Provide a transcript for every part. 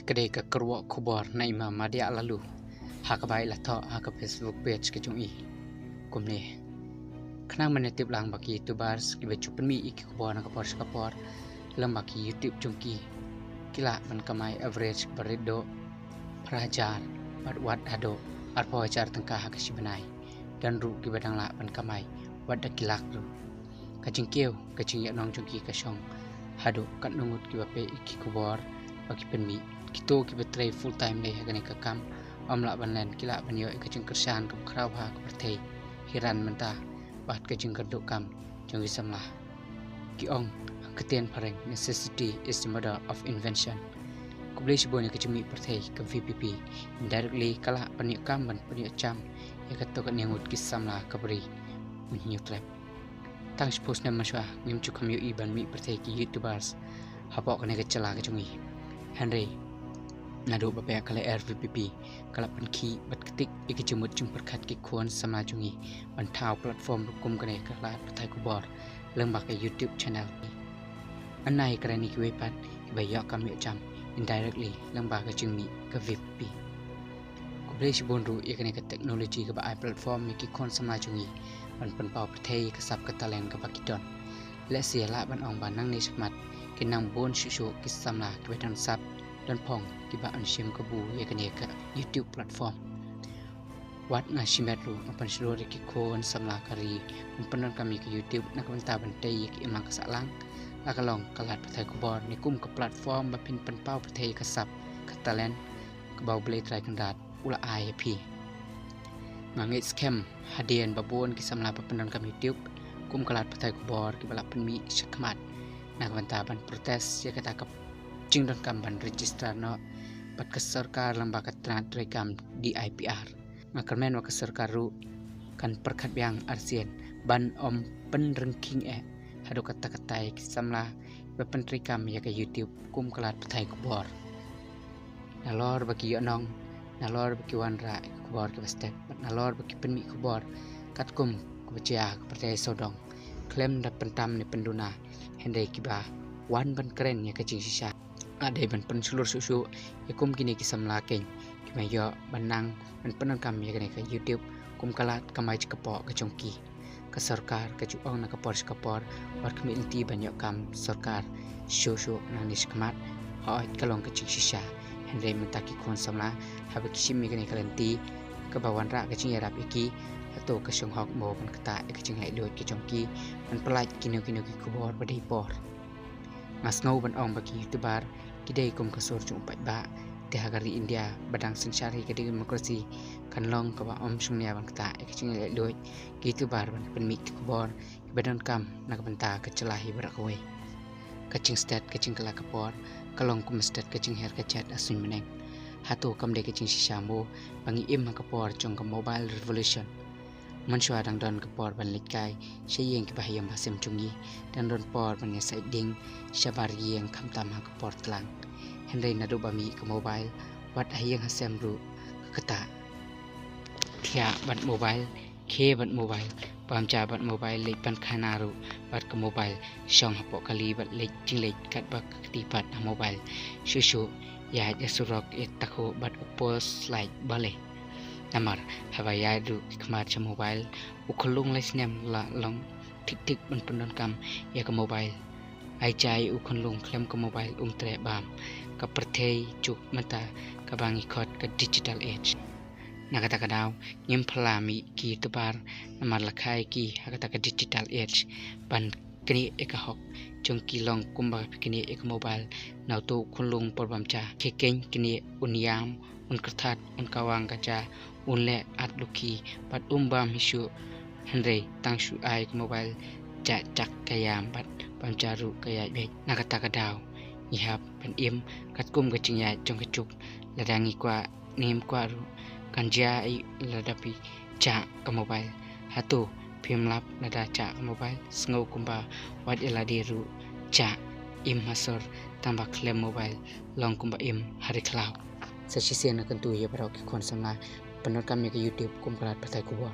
kedai ke keruak kubur na imam madia lalu hak baik lah tak hak Facebook page ke cung i kum ni kenang menitip lang bagi YouTuber skibe cupen mi iki kubur na kapor lam bagi YouTube cungki kila man kamai average berido perajar wat ado arpo ajar tengkah hak si benai dan ru ki badang la man kamai wat da kilak ru kacing keu kacing ya nong cungki ka song hado kat nungut ki bape iki kubur bagi penmi kito ki betray full time le hagani ka kam amla banlen kila banyo kacing kersan ka kraw ha ka pertei hiran menta bat kacing kerduk kam jong isamlah ki ong ketian pareng necessity is the mother of invention kublai sibonnya kacimi pertei ke VPP indirectly kala paniak kam ban paniak cam ya katokan yang ut kisamlah kabri menyu trap tang suppose na maswa ngim chukam yu iban mi pertei ki YouTubers hapok kene kecela kacungi Henry nado bapak kala RVPP kala penki bat ketik iki jemut jung perkat ki kuan sama jungi ban tau platform hukum kene kala pertai kubor lembak ke YouTube channel anai kerani ki wepat bayak kami jam indirectly lembak ke jungmi ke VPP kublai sibonru ikene ke teknologi ke ba platform ki kuan sama jungi ban penpau pertai kesap ke talent ke bakidon let's see la ban ong banang ni smat kinang bon susu kisamla ke bedan sap dan pong kiba anshim kebu ya kene ke YouTube platform wat na shimetru apan seluruh ki kon samla kari penon kami ke YouTube nak benta bentai ki imang kasalang akalong kalat patai kubor ni kum ke platform bapin penpau patai kasap ke talent ke bau blai trai kendat ula IP ngangit scam hadian babon ki samla penon kami YouTube kum kalat patai kubor ki balap penmi syakmat nak benta ban protes ya kata ke jing dan kamban registrar no pat ke sarkar lembaga transrekam di IPR makarmen wa ke sarkar ru kan perkat biang arsien ban om penrengking hado kata-kata samla bepentrikam ya ke YouTube kum kelat petai kubor nalor bagi yonong nalor bagi wanra kubor ke bestek nalor bagi penmi kubor kat kum kebaca percaya sodong klaim da pentam ni penduna hendai kiba wan ban keren ya ke sisa ada ban pen seluruh susu yakum kini kisam lakeng kimayo banang ban penon kami ya ke YouTube kum kalat kamai cekepok ke congki ke sarkar ke juang na kapor war kami inti banyak kam sarkar susu nanis kemat hoit kalong ke sisa hendai mentaki kon samla habe kisim mi kene kalenti ke bawan ra ke yarap iki atau ke songhok mo ban kata ke cing hai dot ke congki ban pelaj kino ki kubor badai por mas ngau ban ong bagi YouTuber kidai kum kasur chung pat ba te hagari India badang sensari ke demokrasi kan long ka ba om sungnya ban kata ke cing hai dot YouTuber ban penmi kubor badan kam nak benta ke celahi berakwe kacing stat kacing kala kapor kalong kum stat kacing her kacat asun meneng hatu kam de kacing sisamo bangi im kapor chung ke mobile revolution Mansua dang don kepor ban likai syeng ke bahayam basem cungi dan don por ban yasai ding syabari yang kam tam kepor telang hendai nadu bami ke mobile wat hayang hasem ru keta kia ban mobile ke ban mobile pamca ban mobile lek ban khanaru bat ke mobile syong hapok kali bat lek jinglek kat bak ketipat mobile susu ya jasurok takho bat upos like bale namar habaya du kemar cha mobile ukulung lesnem la long tik ban pendon kam ya ke mobile ai chai ukulung klem ke mobile tre bam ka perthei juk mata ka bangi khot ke digital age nakata kadau nyem phalami ki tebar namar lakhai ki hakata ke digital age ban kini ekahok jongki long kumba kini ek mobile nautu kunlung porbam cha kekeng kini uniam unkertat unkawang kaca unle atluki pat umbam hisu hendai tangsu ai mobile cak kayam pat pamcaru kaya baik nakata kadau ihap pen im katkum kacing ya jong kecuk ladangi kwa nim kwa ru kanja ai ladapi cak ke mobile hatu pimlap lada cak ke mobile sengau kumba wat eladiru cak im hasor tambah klaim mobile long kumba im hari klau sesisian akan tu ya berau ki kon sama penor kami ke YouTube kum kelat patai kubor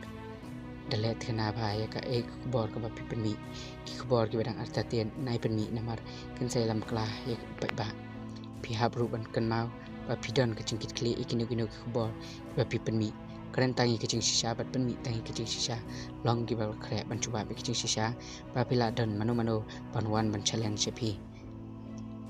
dalet kena bahaya ka kubor ka bapi penmi ki kubor ki badang artatian nai penmi namar kan saya lam kelah ya baik ba pihak ruban kan mau ba pidon ke cingkit kli ikino kino ke kubor ba pi penmi keren tangi ke cing sisa bat penmi tangi ke cing sisa long ki ba kre ban cuba ke cing sisa ba pila don mano banwan ban challenge pi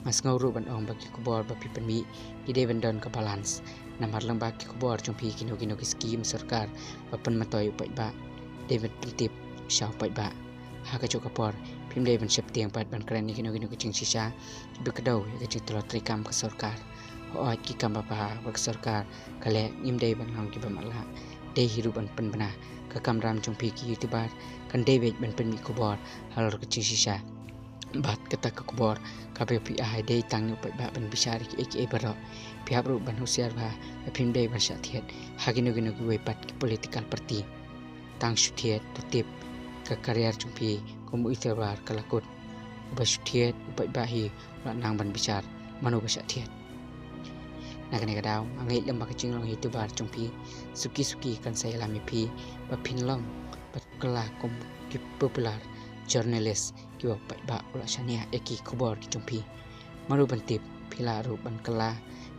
mas ngau ru ban ong ba ki kubor ba pi penmi ide ban don ke balance namar lang ba ki kubor jumpi kino kino ke skim sarkar ba pen matoi upai ba David pentip syau pai ba ha ka chok kapor phim dei ban sep tiang pat ban kran ni kino kino ke cing sisa bi kadau ke cing tlo trikam ke sarkar oi ki kam ba ba sarkar kale im dei ban ham ki ba mala dei hiru ban pen bana ka kam ram jumpi ki youtuber kan dei ban pen mi kubor hal ke cing sisa bat kata ke kubor ka be pi ai dei tang ni pai ba ban bisari ki ek e baro pi habru ban husiar ba phim dei ban sha thiet ha kino kino ki pat ki political party tang suthiet to tip ka career jumpi kum itebar kalakut ba suthiet upai ba hi la nang ban bicar manu ba sha thiet nakane ka daw angai lamba ka chinglong youtuber jumpi suki kan sai lami pi ba phinlong ba kala kum ki popular journalist ki ba ula shania eki khobor ki jumpi maru ban tip phila ru ban kala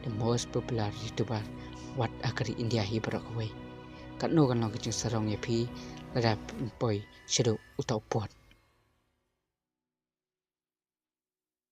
the most popular youtuber what akari India hi barak way kan no kan long ki sarong ye phi la poi shedo utau pot